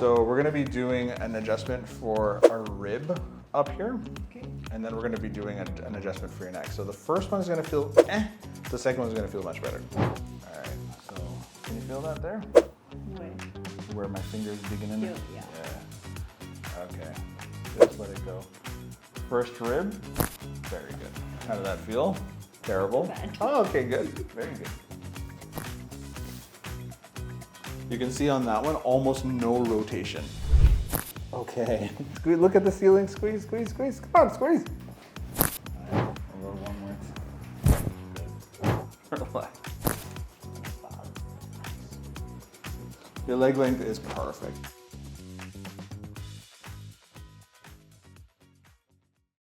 So we're gonna be doing an adjustment for our rib up here. Okay. And then we're gonna be doing an adjustment for your neck. So the first one's gonna feel the second one's gonna feel much better. All right, so can you feel that there? Wait. Where my finger's beginning? Yeah. Okay, just let it go. First rib, very good. How did that feel? Terrible? Bad. Oh, okay, good, very good. You can see on that one, almost no rotation. Okay, look at the ceiling, squeeze, squeeze, squeeze, come on, squeeze. All right, I'll go one more. Good. Relax. Your leg length is perfect.